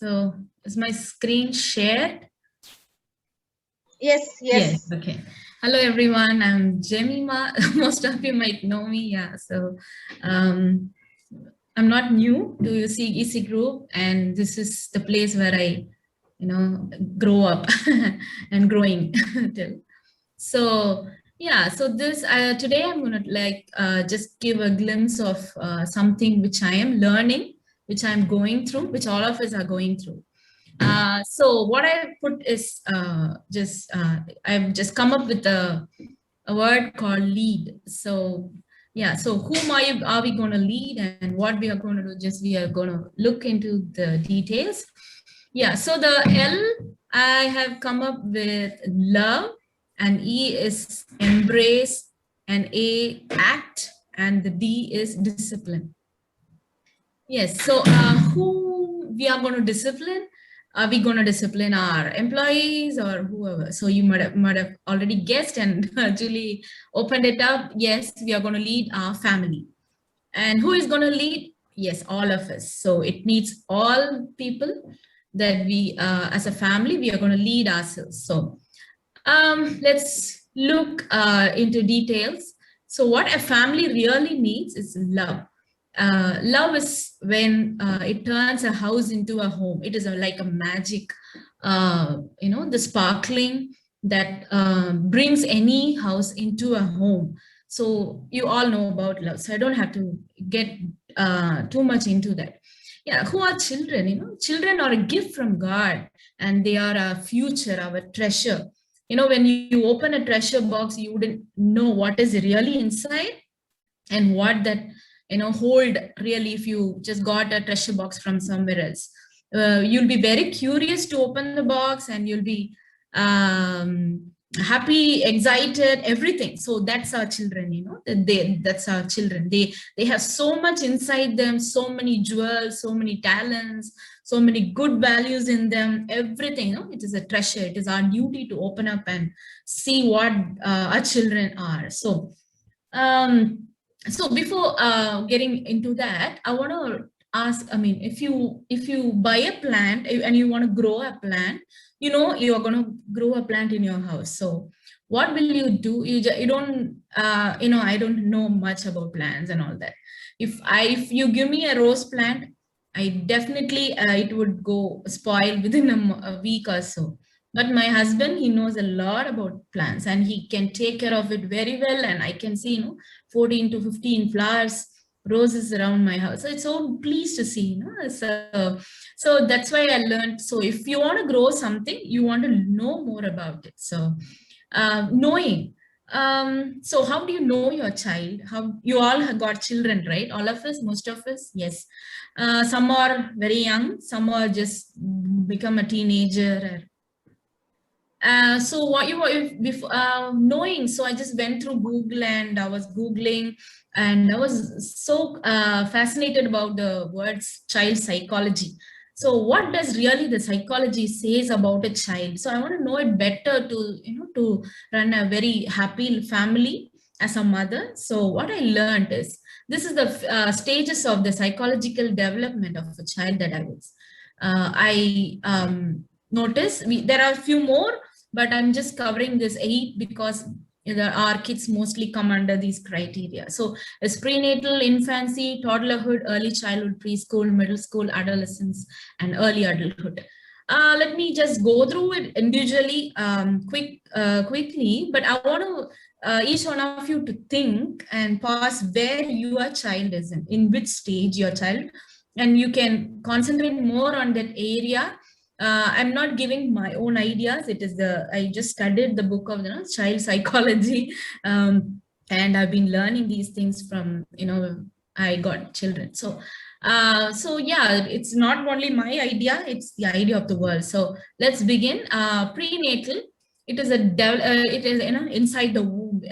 So is my screen shared? Yes, yes. Yes, okay. Hello everyone, I'm Jemimah. Most of you might know me, yeah. So um, I'm not new to EC group, and this is the place where I, grow up and growing till. So yeah, so this today I'm gonna just give a glimpse of something which I am learning, which I'm going through, which all of us are going through. So what I put is I've just come up with a word called lead. So yeah, so whom are we going to lead, and what we are going to do? Just we are going to look into the details. Yeah, so the L I have come up with love, and E is embrace, and A act, and the D is discipline. Yes. So who we are going to discipline? Are we going to discipline our employees or whoever? So you might have already guessed and Julie opened it up. Yes, we are going to lead our family. And who is going to lead? Yes, all of us. So it needs all people that we, as a family, we are going to lead ourselves. So let's look into details. So what a family really needs is love. Love is when it turns a house into a home. It is like a magic, the sparkling that brings any house into a home. So you all know about love. So I don't have to get too much into that. Yeah, who are children? Children are a gift from God, and they are our future, our treasure. When you open a treasure box, you wouldn't know what is really inside and what that hold really if you just got a treasure box from somewhere else. You'll be very curious to open the box, and you'll be happy, excited, everything. So that's our children. That's our children. They have so much inside them, so many jewels, so many talents, so many good values in them, everything. It is a treasure. It is our duty to open up and see what our children are. So before getting into that, I want to ask, if you buy a plant and you want to grow a plant, you are going to grow a plant in your house. So what will you do? You don't I don't know much about plants and all that. If you give me a rose plant, I definitely it would go spoil within a week or so. But my husband, he knows a lot about plants, and he can take care of it very well. And I can see 14 to 15 flowers, roses around my house. So it's so pleased to see. So that's why I learned. So if you want to grow something, you want to know more about it. So knowing. So how do you know your child? How you all have got children, right? All of us, most of us, yes. Some are very young, some are just become a teenager. So what you were knowing, so I just went through Google and I was Googling, and I was so fascinated about the words child psychology. So what does really the psychology says about a child? So I want to know it better to run a very happy family as a mother. So what I learned is this is the stages of the psychological development of a child that I noticed. There are a few more, but I'm just covering this 8 because our kids mostly come under these criteria. So it's prenatal, infancy, toddlerhood, early childhood, preschool, middle school, adolescence, and early adulthood. Let me just go through it individually quickly, but I want to each one of you to think and pause where your child is in which stage your child, and you can concentrate more on that area. I'm not giving my own ideas. I just studied the book of child psychology, and I've been learning these things from I got children. So yeah, it's not only my idea; it's the idea of the world. So let's begin. Prenatal. It is it is inside the womb.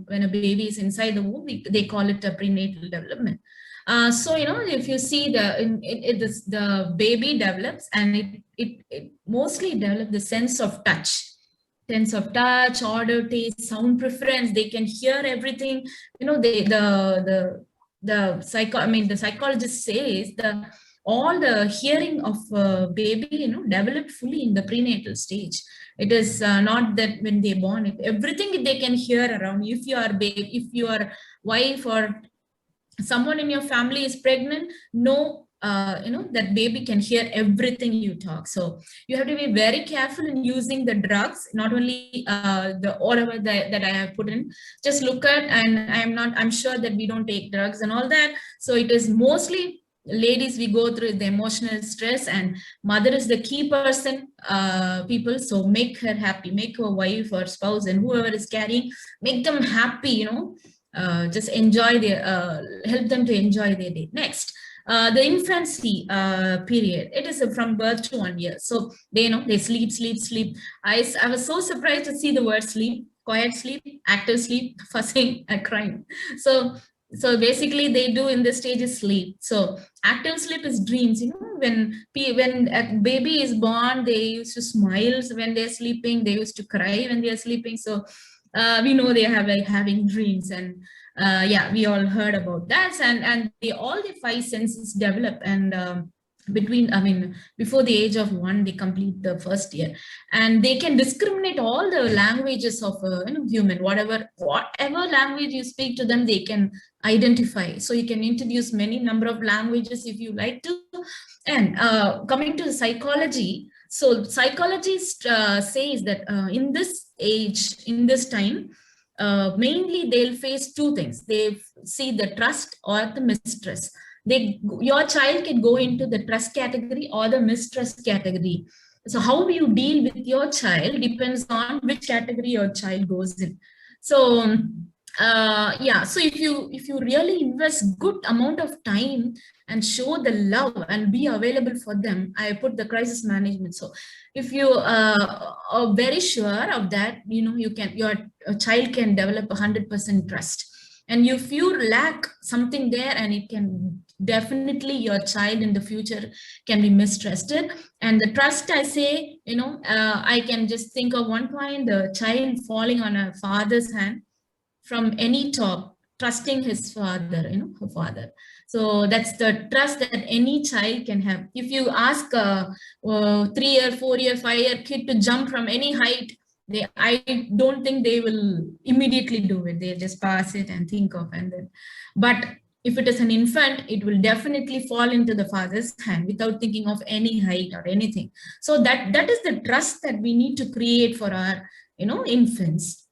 When a baby is inside the womb, they call it a prenatal development. So if you see the baby develops, and it mostly develops the sense of touch, order, taste, sound preference. They can hear everything. The psychologist says all the hearing of baby, developed fully in the prenatal stage. It is not that when they born, everything they can hear around. If your wife or someone in your family is pregnant, that baby can hear everything you talk. So you have to be very careful in using the drugs, not only the whatever that I have put in. Just look at, and I'm sure that we don't take drugs and all that. So it is mostly ladies, we go through the emotional stress, and mother is the key person, people. So make her happy, make her wife or spouse and whoever is carrying, make them happy, just enjoy their, help them to enjoy their day. Next, the infancy period, it is from birth to 1 year. So they sleep. I was so surprised to see the word sleep: quiet sleep, active sleep, fussing and crying. So basically they do in this stage is sleep. So active sleep is dreams. When a baby is born, they used to smile when they're sleeping, they used to cry when they're sleeping. So we know they have having dreams, and yeah, we all heard about that. And all the five senses develop, and before the age of 1, they complete the first year, and they can discriminate all the languages of human. Whatever language you speak to them, they can identify. So you can introduce many number of languages if you like to. And coming to psychology, so psychologist says that in this age, in this time, mainly they'll face two things. They see the trust or the mistrust. Your child can go into the trust category or the mistrust category. So how you deal with your child depends on which category your child goes in. So yeah, so if you really invest good amount of time and show the love and be available for them, I put the crisis management. So if you are very sure of that, your child can develop 100% trust. And if you lack something there, and it can definitely, your child in the future can be mistrusted. And the trust, I say, I can just think of one point: the child falling on a father's hand from any top, trusting his father, her father. So that's the trust that any child can have. If you ask a 3-year, 4-year, 5-year kid to jump from any height, I don't think they will immediately do it. They just pass it and think of, and then. But if it is an infant, it will definitely fall into the father's hand without thinking of any height or anything. So that is the trust that we need to create for our, infants.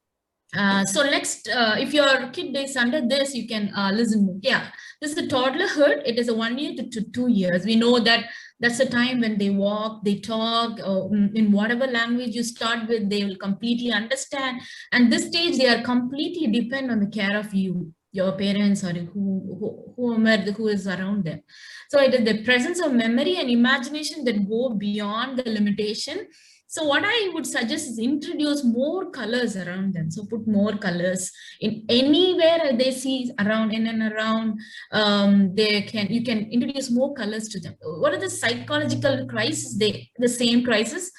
So next, if your kid is under this, you can listen. Yeah, this is the toddlerhood. It is a 1 year to 2 years. We know that that's the time when they walk, they talk, in whatever language you start with, they will completely understand. And this stage, they are completely depend on the care of you, your parents, or who is around them. So it is the presence of memory and imagination that go beyond the limitation. So what I would suggest is introduce more colors around them. So put more colors in anywhere they see around, in and around. You can introduce more colors to them. What are the psychological crises? The same crisis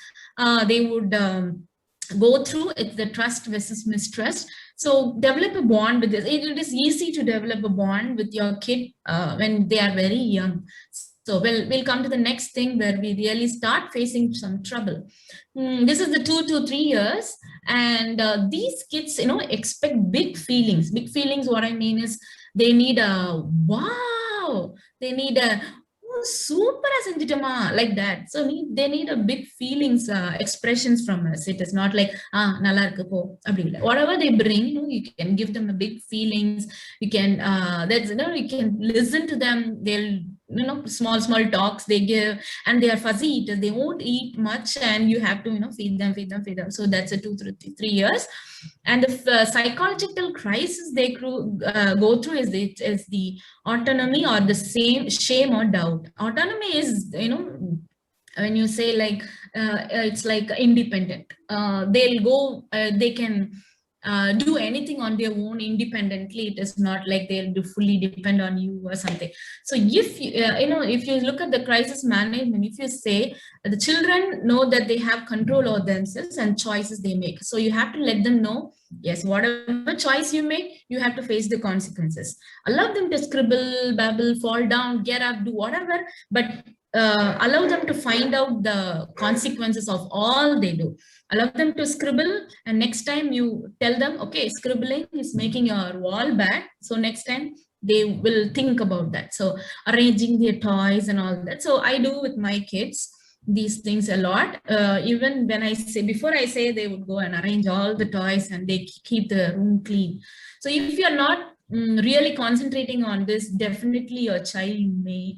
they would go through. It's the trust versus mistrust. So develop a bond with this. It is easy to develop a bond with your kid when they are very young. So we'll come to the next thing where we really start facing some trouble. This is the 2 to 3 years, and these kids, expect big feelings. Big feelings, what I mean is they need a wow, they need a super like that. So they need a big feelings, expressions from us. It is not like nalla irukku po whatever they bring, you can give them a big feelings. You can you can listen to them. They'll small talks they give, and they are fuzzy eaters. They won't eat much, and you have to feed them. So that's a 2 to 3 years. And the psychological crisis they go through is the autonomy or the same shame or doubt. Autonomy is when you say like it's like independent. They'll go. They can do anything on their own independently. It is not like they'll do fully depend on you or something. So if if you look at the crisis management, if you say the children know that they have control over themselves and choices they make, so you have to let them know Yes, whatever choice you make, you have to face the consequences. Allow them to scribble, babble, fall down, get up, do whatever, but allow them to find out the consequences of all they do. Allow them to scribble, and next time you tell them, okay, scribbling is making your wall bad. So next time they will think about that. So arranging their toys and all that. So I do with my kids these things a lot. Even when I say, before I say, they would go and arrange all the toys and they keep the room clean. So if you're not really concentrating on this, definitely your child may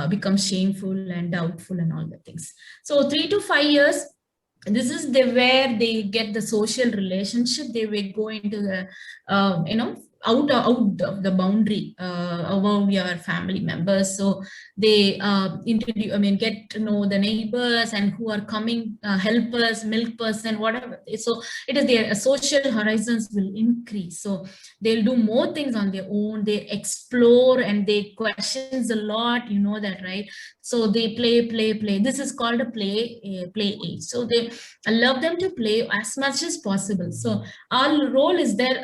become shameful and doubtful and all the things. So 3 to 5 years, this is where they get the social relationship. They will go into the out of the boundary about your family members. So they introduce, I mean, get to know the neighbors and who are coming, helpers, milk person, whatever. So it is their social horizons will increase. So they'll do more things on their own. They explore and they questions a lot, you know that, right? So they play. This is called a play age. So they allow them to play as much as possible. So our role is there,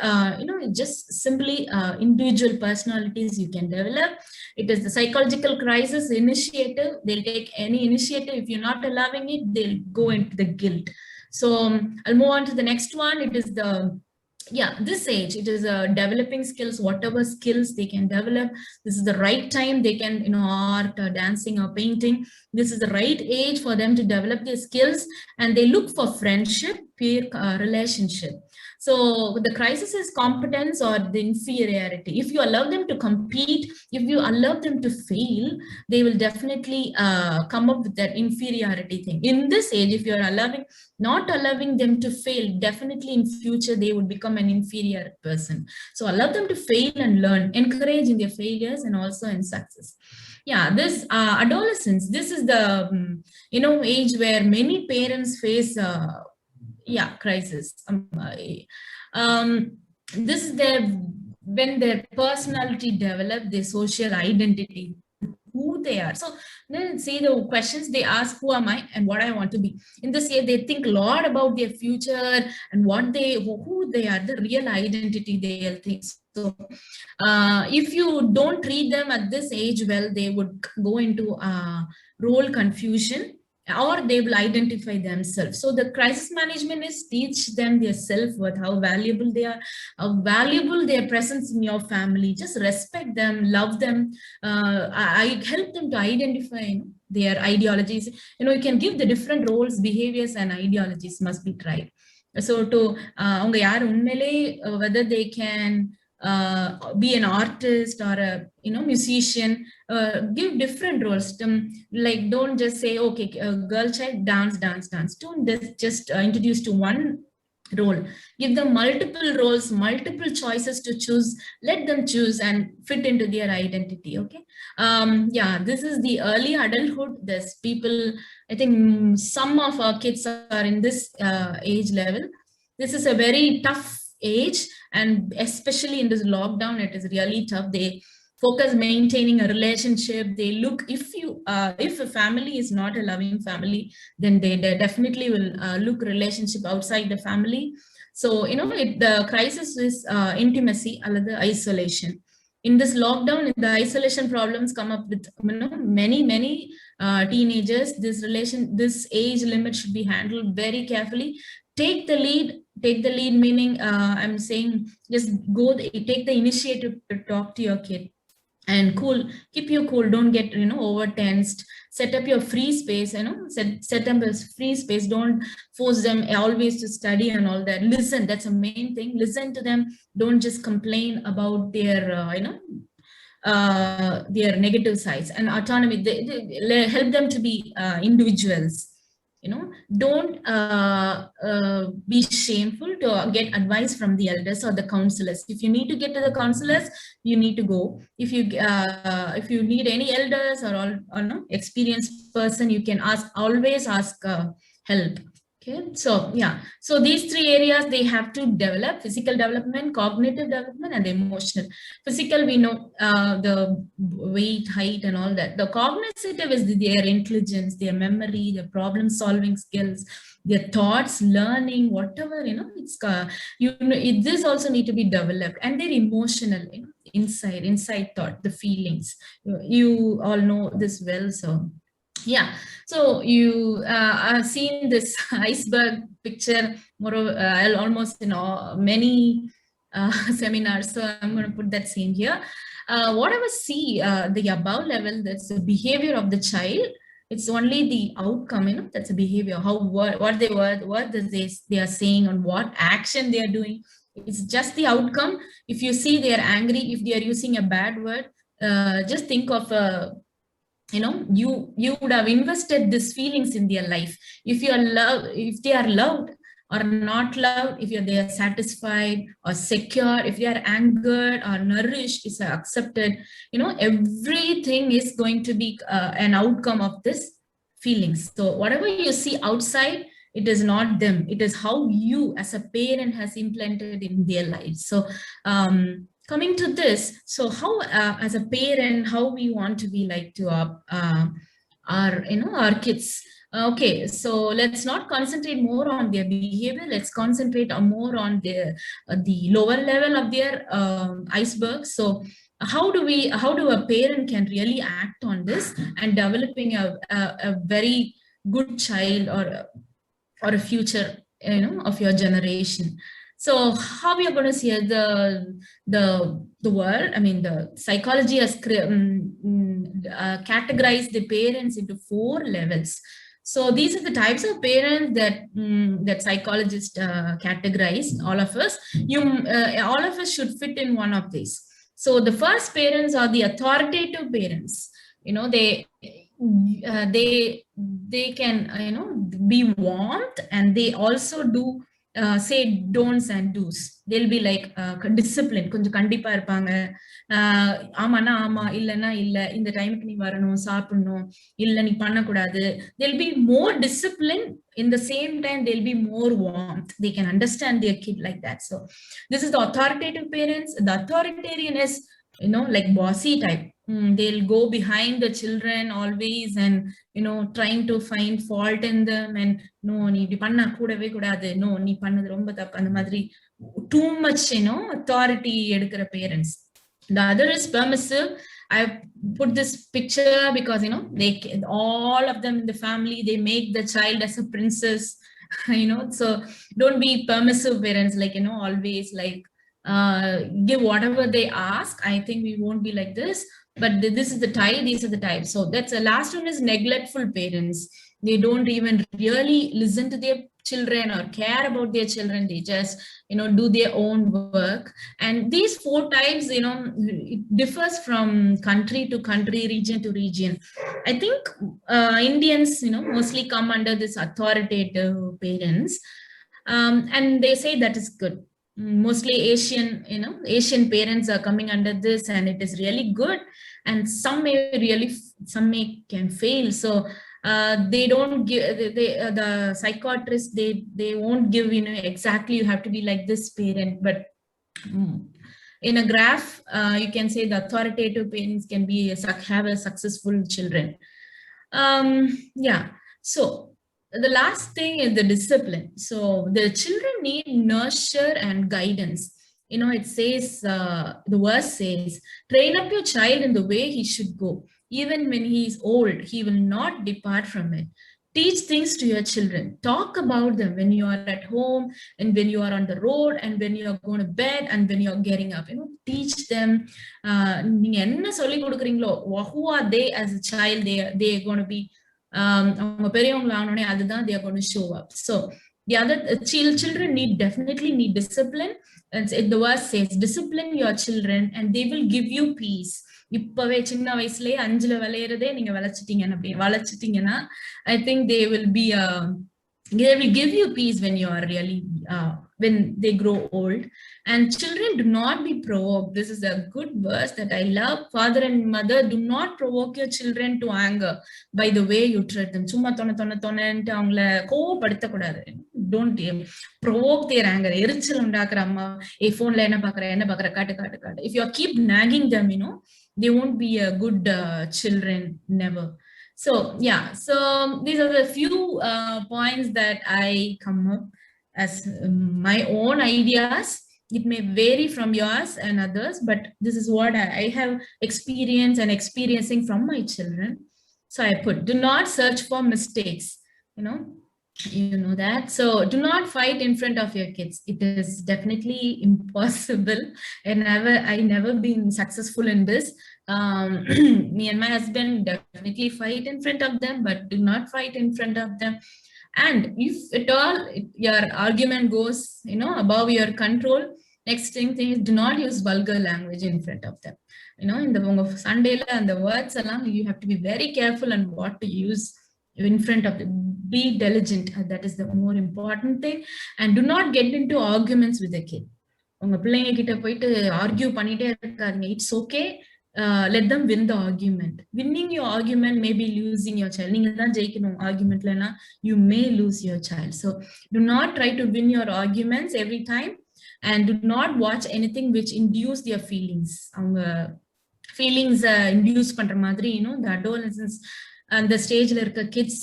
just simply individual personalities you can develop. It is the psychological crisis initiative. They'll take any initiative. If you're not allowing it, they'll go into the guilt. So I'll move on to the next one. It is the this age, it is developing skills, whatever skills they can develop. This is the right time they can, art or dancing or painting. This is the right age for them to develop their skills, and they look for friendship, peer relationship. So the crisis is competence or the inferiority. If you allow them to compete, if you allow them to fail, they will definitely come up with that inferiority thing. In this age, if you're not allowing them to fail, definitely in future they would become an inferior person. So allow them to fail and learn, encourage in their failures and also in success. This adolescence, this is the age where many parents face crisis. This is when their personality develop, their social identity, who they are. So then see the questions they ask, who am I and what I want to be. In this year, they think a lot about their future and who they are, the real identity they'll think. So if you don't treat them at this age well, they would go into role confusion, or they will identify themselves. So the crisis management is teach them their self-worth, how valuable they are, how valuable their presence in your family. Just respect them, love them. I help them to identify their ideologies. You can give the different roles, behaviors, and ideologies must be tried. So to whether they can be an artist or a musician, give different roles. Like don't just say, okay, girl child, dance. Don't just introduce to one role. Give them multiple roles, multiple choices to choose. Let them choose and fit into their identity. Okay. This is the early adulthood. There's people, I think some of our kids are in this age level. This is a very tough age, and especially in this lockdown, it is really tough. They focus maintaining a relationship. They look, if a family is not a loving family, then they definitely will look relationship outside the family. So the crisis is intimacy or the isolation. In this lockdown, the isolation problems come up with many teenagers. This age limit should be handled very carefully. Take the lead, meaning I'm saying just take the initiative to talk to your kid. And keep you cool, don't get over tensed. Set up your free space, set up a free space. Don't force them always to study and all that. Listen, that's a main thing. Listen to them. Don't just complain about their their negative sides. And autonomy, they help them to be individuals. Don't be shameful to get advice from the elders or the counselors. If you need to get to the counselors, you need to go. If you need any elders or no experienced person, you can always ask help. Okay, so yeah, so these three areas they have to develop: physical development, cognitive development, and emotional. Physical, we know the weight, height, and all that. The cognitive is their intelligence, their memory, their problem-solving skills, their thoughts, learning, whatever, it's this also need to be developed, and their emotional, inside thought, the feelings. You all know this well, so. Yeah, so you have seen this iceberg picture more almost many seminars, so I'm going to put that same here. Whatever see the above level, that's the behavior of the child. It's only the outcome, that's a behavior, how what they are saying, and what action they are doing. It's just the outcome. If you see they are angry, if they are using a bad word, just think of you would have invested these feelings in their life. If you are loved, if they are loved or not loved, if they are satisfied or secure, if they are angered or nourished, is accepted, everything is going to be an outcome of this feelings. So whatever you see outside, it is not them, it is how you as a parent has implanted in their lives. So coming to this, so how as a parent, how we want to be like to our kids. Okay, so let's not concentrate more on their behavior. Let's concentrate more on the lower level of their iceberg. So how do a parent can really act on this and developing a very good child or a future, of your generation. So how we are going to see the world? I mean, the psychology has categorized the parents into 4 levels. So these are the types of parents that psychologists categorize. All of us, all of us should fit in one of these. So the first parents are the authoritative parents. They can be warmth, and they also do say don'ts and do's. They'll be like discipline, கொஞ்சம் கண்டிப்பா இருப்பாங்க. ஆமானா ஆமா, இல்லனா இல்ல, இந்த டைமுக்கு நீ வரணும், சாப்பிடணும், இல்ல நீ பண்ணக்கூடாது. They'll be more disciplined. In the same time, they'll be more warmth. They can understand their kid like that. So this is the authoritative parents. The authoritarian is like bossy type. They'll go behind the children always, and trying to find fault in them, and no, நீ இப்படி பண்ண கூடவே கூடாது, no, நீ பண்ணது ரொம்ப தப்பு, அந்த மாதிரி too much authority எடுக்கிற parents. The other is permissive. I put this picture because they all of them in the family, they make the child as a princess. So don't be permissive parents, like always like give whatever they ask. I think we won't be like this, but this is the type, these are the types. So that's the last one is neglectful parents. They don't even really listen to their children or care about their children. They just do their own work. And these 4 types, it differs from country to country, region to region. I think Indians mostly come under this authoritative parents, and they say that is good. Mostly Asian parents are coming under this, and it is really good. And some may can fail. So they don't give the psychiatrists, they won't give exactly you have to be like this parent, but in a graph you can say the authoritative parents can be have a successful children. Yeah, so the last thing is the discipline. So the children need nurture and guidance. It says, the verse says, train up your child in the way he should go. Even when he is old, he will not depart from it. Teach things to your children. Talk about them when you are at home, and when you are on the road, and when you are going to bed, and when you are getting up. Teach them. Who are they as a child? They are going to be they are going to show up. So the other children definitely need discipline. And the verse says, discipline your children and they will give you peace. இப்பவே சின்ன வயசுலயே 5ல விளையறதே நீங்க வளச்சிட்டீங்கன்னா I think they will give you peace when you are really when they grow old. And children, do not be provoked. This is a good verse that I love. Father and mother, do not provoke your children to anger by the way you treat them. சும்மா தொணன்ட்டு அவங்கள கோவப்படுத்தக்கூடாது. Don't provoke their anger. எரிச்சல் உண்டாக்குற அம்மா போன்ல என்ன பாக்குற காட்டு. If you keep nagging them, they won't be a good children, never. So yeah, so these are the few points that I come up as my own ideas. It may vary from yours and others, but this is what I have experienced and experiencing from my children. So I put, do not search for mistakes, you know that. So do not fight in front of your kids. It is definitely impossible, and I never been successful in this. Me and my husband definitely fight in front of them, but do not fight in front of them. And if at all your argument goes above your control, next thing is, do not use vulgar language in front of them. In the Sunday and the words along, you have to be very careful on what to use in front of them. Be diligent. That is the more important thing. And do not get into arguments with the kid. உங்க பிள்ளைங்க கிட்ட போயிட்டு argue பண்ணிட்டே இருக்காதீங்க. It's okay. Let them win the argument. Winning your argument may be losing your child. நீங்க தான் ஜெயிக்கணும் ஆர்குமெண்ட்லனா, you may lose your child. So do not try to win your arguments every time, and do not watch anything which induce their feelings. அவங்க feelings induce பண்ற மாதிரி, the adolescence அந்த ஸ்டேஜ்ல இருக்க kids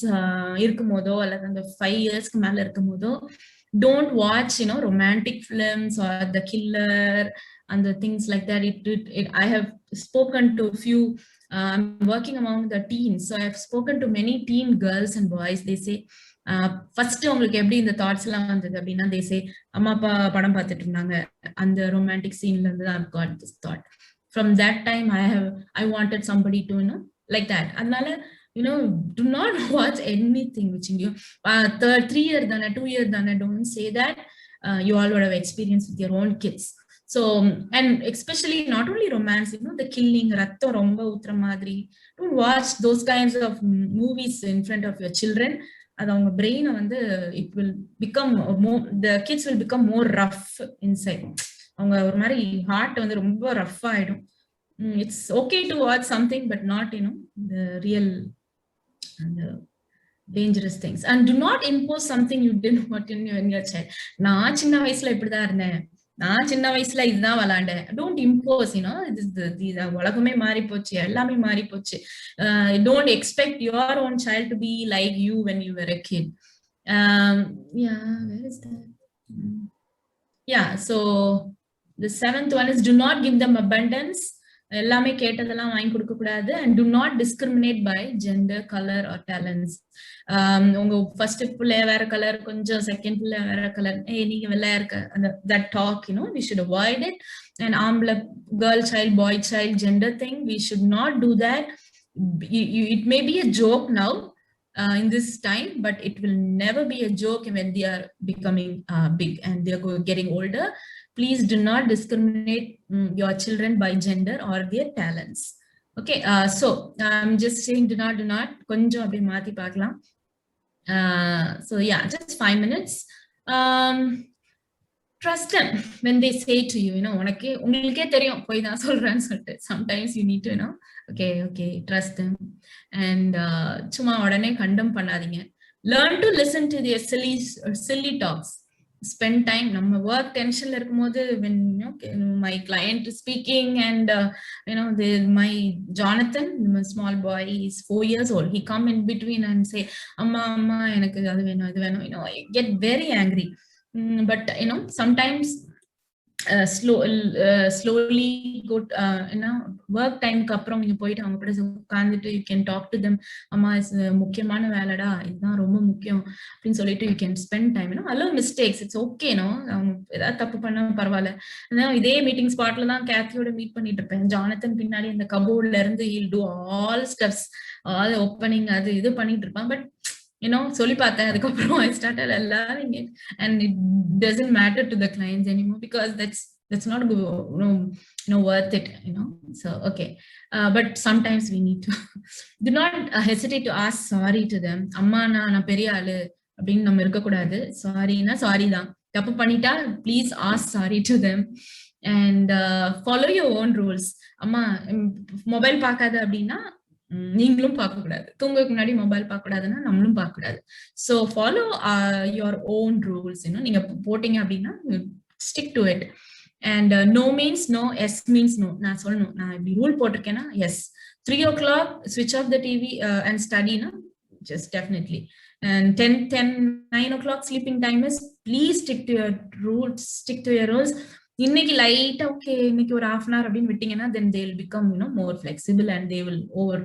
இருக்கும்போதோ அல்லது அந்த 5 இயர்ஸ்க்கு மேல இருக்கும்போதோ, don't watch romantic films or the killer and the things like that. I have spoken to a few, I'm working among the teens, so I have spoken to many teen girls and boys. They say first உங்களுக்கு எப்படி இந்த thoughts எல்லாம் வந்தது அப்படின்னா, they say அம்மா அப்பா படம் பார்த்துட்டு இருந்தாங்க, அந்த ரொமான்டிக் சீன்ல இருந்து I've got this thought. From that time I wanted somebody to like that. அதனால do not watch anything which in you 3 year than 2 year than don't say that. You all would have experience with your own kids. So, and especially not only romance, the killing, ratto romba utra madri, don't watch those kinds of movies in front of your children. அது அவங்க brain வந்து it will become more, the kids will become more rough inside. அவங்க ஒரு மாதிரி heart வந்து ரொம்ப rough ஆயிடும். It's okay to watch something, but not the real and dangerous things. And do not impose something you didn't want in your child. நான் சின்ன வயசுல இப்படிதான் இருந்தேன், நான் சின்ன வயசுல இதுதான் விளையாண்டேன். Don't impose, உலகமே மாறி போச்சு, எல்லாமே மாறி போச்சு. Don't expect your own child to be like you when you were a kid. Yeah, where is that? Yeah, so the 7th one is, do not give them abundance. எல்லாமே கேட்டதெல்லாம் வாங்கி கொடுக்க கூடாது. And do not discriminate by gender, color or talents. உங்க first பிள்ளை வேற colour, கொஞ்சம் second பிள்ளை வேற கலர், நீங்க வெள்ளையா இருக்க, அந்த that talk, we should avoid it. And ஆம்பளை, girl child, boy child, gender thing, we should not do that. It may be a joke now in this time, but it will never be a joke when they are becoming big and they are getting older. Please do not discriminate your children by gender or their talents. Okay, so I'm just saying do not. Konjam abhi maati paakalam. So yeah, just 5 minutes. Trust them when they say to you, ungalke theriyum poi dhaan solran sollte. Sometimes you need to okay, trust them. And chuma odane kandam pannadinga. Learn to listen to their silly talks. Spend time. நம்ம work tension la இருக்கும்போது, when my client is speaking and my Jonathan, my small boy, is 4 years old, he come in between and say, amma எனக்கு அது வேணும் இது வேணும், I get very angry. But sometimes slowly go work time க்கு அப்புறம் நீங்க போயிட்டு அவங்க கூட உட்கார்ந்துட்டு you can talk to them. அம்மா, முக்கியமான வேலைடா, இதுதான் ரொம்ப முக்கியம் அப்படின்னு சொல்லிட்டு you can spend time. allow mistakes, it's okay. அவங்க ஏதாவது தப்பு பண்ணா பரவாயில்ல. இதே மீட்டிங் ஸ்பாட்ல தான் கேத்தியோட மீட் பண்ணிட்டு இருப்பேன். ஜானத்தன் பின்னாடி இந்த கபோர்ட்ல இருந்து he'll do all steps, all opening, அது இது பண்ணிட்டு இருப்பான். பட் சொல்லி பார்த்தேன், அதுக்கப்புறம் I started allowing it, and it doesn't matter to the clients anymore because that's not worth it. So okay, but sometimes we need to do not hesitate to ask sorry to them. அம்மா, நான் பெரிய ஆளு அப்படின்னு நம்ம இருக்க கூடாது. சாரினா sorry தான், தப்பு பண்ணிட்டா please ask sorry to them and follow your own rules. அம்மா மொபைல் பார்க்காத அப்படின்னா நீங்களும் பார்க்க கூடாது. தூங்குறதுக்கு முன்னாடி மொபைல் பார்க்க கூடாதுன்னா நம்மளும் பார்க்க கூடாது. So follow your own rules. நீங்க போட்டீங்க அப்படின்னா stick to it. And no means no, yes means no. நான் சொல்லணும், நான் இப்படி ரூல் போட்டிருக்கேன்னா yes. 3 o'clock switch off the TV and study, no? Just definitely. And 9 o'clock sleeping time is, please stick to your rules, stick to your rules. இன்னைக்கு லைட்டா okay இன்னைக்கு ஒரு half an hour அப்படின்னு விட்டீங்கன்னா then they will become more flexible and they will over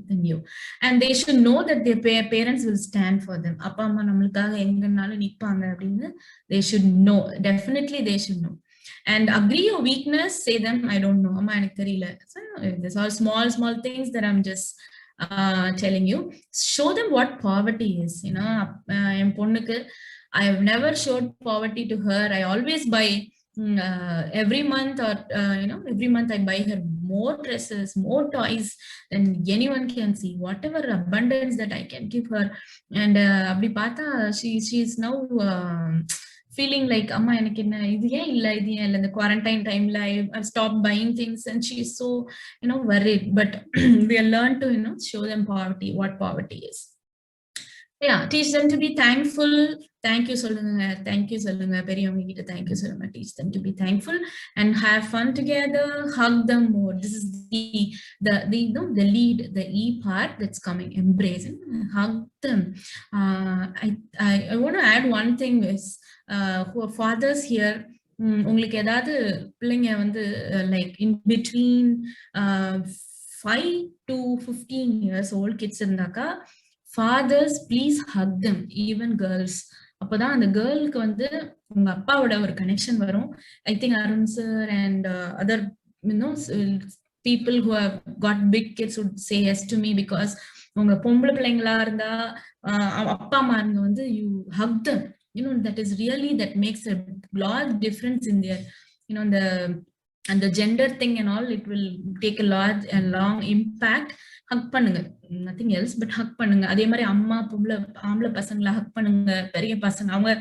than you. And they should know that their parents will stand for them. அப்பா அம்மா நம்மளுக்காக எங்கனாலும் நிப்பாங்க அப்படின்னு they should know. Definitely they should know. And agree your weakness, say them I don't know, amma enak theriyala. So these are small things that I'm just telling you. Show them what poverty is. En ponnukku I have never showed poverty to her. I always buy every month or every month I buy her more dresses, more toys than anyone can see, whatever abundance that I can give her. And abdi paatha she's now feeling like amma எனக்கு என்ன இது ஏன் இல்ல இந்த quarantine timeல I've stopped buying things and she is so worried. But we learn to show them poverty, what poverty is. Yeah, teach them to be thankful. Thank you சொல்லுங்க, thank you சொல்லுங்க, பெரியவங்க கிட்ட thank you சொல்லுங்க. Teach them to be thankful and have fun together. Hug them more. This is the lead, the E part that's coming. Embrace and hug them. I want to add one thing is who are fathers here. உங்களுக்கு ஏதாவது பிள்ளைங்க வந்து like in between 5 to 15 years old kids இருந்தாக்கா, fathers please hug them, even girls. அப்பதான் அந்த கேர்ளுக்கு வந்து உங்க அப்பாவோட ஒரு கனெக்ஷன் வரும். I think Arun sir and other people who have got big kids would say yes to me, because உங்க பொம்பளை பிள்ளைங்களா இருந்தா அப்பா அம்மா வந்து you hug them. That is really, that makes a large difference in their and the gender thing and all. It will take a large and long impact. Haq பண்ணுங்க, nothing else but Haq பண்ணுங்க. அதே மாதிரி அம்மா ஆம்பளை பசங்களை ஹக் பண்ணுங்க, பெரிய பசங்க அவங்க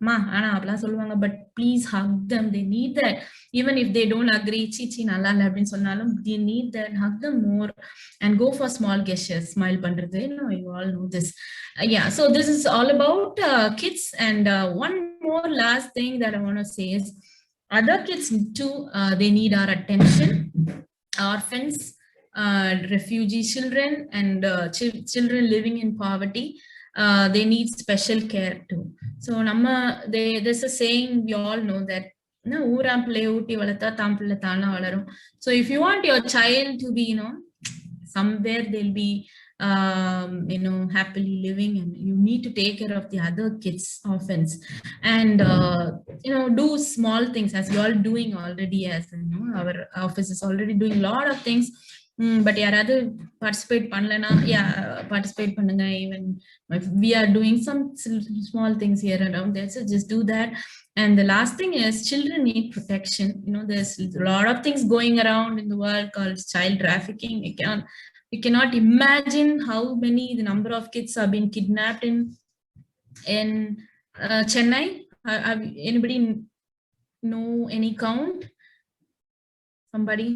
அம்மா ஆனா அப்படிலாம் சொல்லுவாங்க, but please hug them. They need that. Even if they don't agree, சீச்சி நல்லா இல்லை அப்படின்னு சொன்னாலும் they need that. Hug them more and go for small gestures. Smile பண்றது, you all know this. Yeah, so this is all about kids. And one more last thing that I want to say is other kids too, they need our attention. Orphans, refugee children, and children living in poverty, they need special care too. So there's a saying, we all know that ஊராம் பிள்ளை ஊட்டி வளர்த்தா தாம் பிள்ளை தானா வளரும். So if you want your child to be somewhere they'll be happily living, and you need to take care of the other kids, orphans, and do small things as you all doing already. As our office is already doing a lot of things. But யாராவது participate பண்ணலனா, participate பண்ணுங்க. Even if we are doing some small things here around there, so just do that. And the last thing is, children need protection. There's a lot of things going around in the world called child trafficking. We cannot imagine how many, the number of kids have been kidnapped in Chennai. Anybody know any count? Somebody?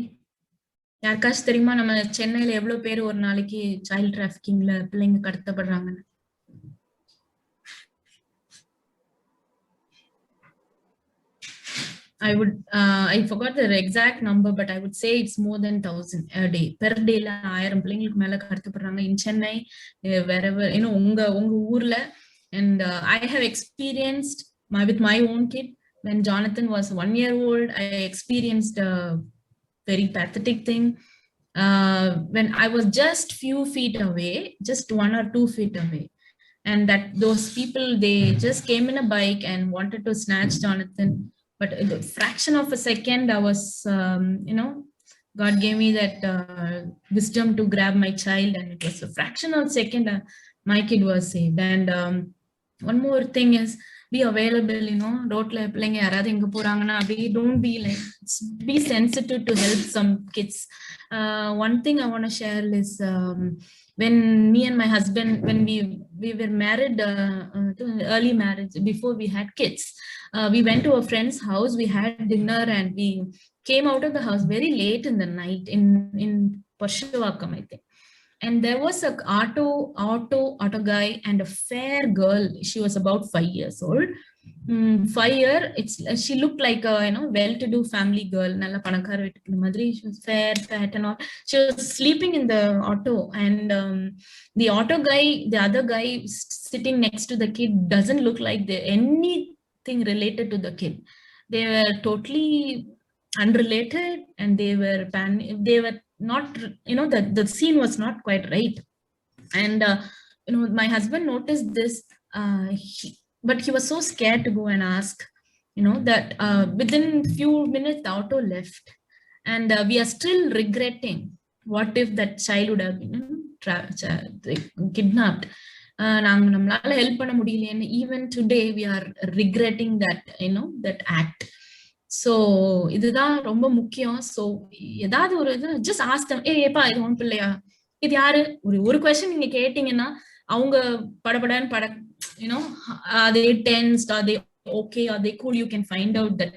யாருக்காச்சும் தெரியுமா நம்ம சென்னையில எவ்வளவு பேர் ஒரு நாளைக்கு child டிராஃபிக்கிங்ல பிள்ளைங்க கடத்தப்படுறாங்கன்னு? I forgot the exact number, but I would say it's more than 1,000 a day. Per day la 1000 பிள்ளைங்களுக்கு மேல கடத்தப்படுறாங்க in Chennai, wherever உங்க ஊர்ல. And I have experienced with my own kid. When Jonathan was 1 year old, I experienced very pathetic thing. When I was just few feet away, just 1 or 2 feet away, and that those people, they just came in a bike and wanted to snatch Jonathan. But in a fraction of a second, I was God gave me that wisdom to grab my child, and it was a fraction of a second my kid was saved. And one more thing is, be available, ரோட்ல பிள்ளைங்க யாராவது எங்க போறாங்கன்னா அப்படி don't be like, be sensitive to help some kids. One thing I want to share is when me and my husband, when we were married, early marriage, before we had kids, we went to a friend's house, we had dinner, and we came out of the house very late in the night in Pashuvakam, I think. And there was a auto guy and a fair girl. She was about 5 years old. 5 year, she looked like a well-to-do family girl. Nalla panakara vittu madri. She was fair, fat, and all. She was sleeping in the auto, and the auto guy, the other guy sitting next to the kid, doesn't look like anything related to the kid. They were totally unrelated, and they were not, the scene was not quite right. And my husband noticed this, but he was so scared to go and ask, that within few minutes the auto left, and we are still regretting, what if that child would have been kidnapped. நாங்க நம்மளால help பண்ண முடியலையேன்னு even today we are regretting that act. So இதுதான் ரொம்ப முக்கியம். So ஏதாவது ஒரு இது just ask, ஏப்பா இது உன் பிள்ளையா, இது யாரு, ஒரு கொஸ்டின் நீங்க கேட்டீங்கன்னா அவங்க படபடன்னு are they tensed, are they okay, are they cool, you can find out that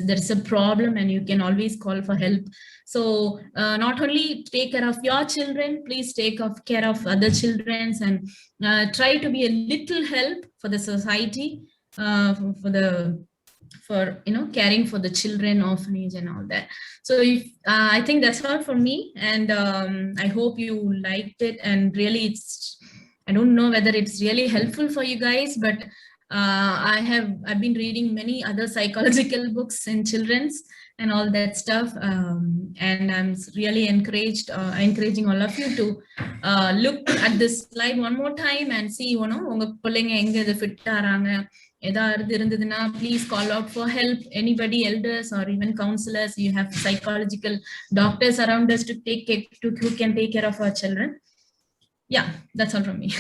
there's a problem, and you can always call for help. So not only take care of your children, please take care of other children's, and try to be a little help for the society, for caring for the children, orphanage, and all that. So I think that's all for me, and I hope you liked it. And really, I don't know whether it's really helpful for you guys, but I've been reading many other psychological books in children's and all that stuff, and I'm really encouraging all of you to look at this slide one more time and see உங்க பிள்ளைங்க எங்க இது fit ஆறாங்க. ஏதாவது இருந்ததுன்னா please call out for help. Anybody, elders or even counselors, you have psychological doctors around us who can take care of our children. Yeah, that's all from me.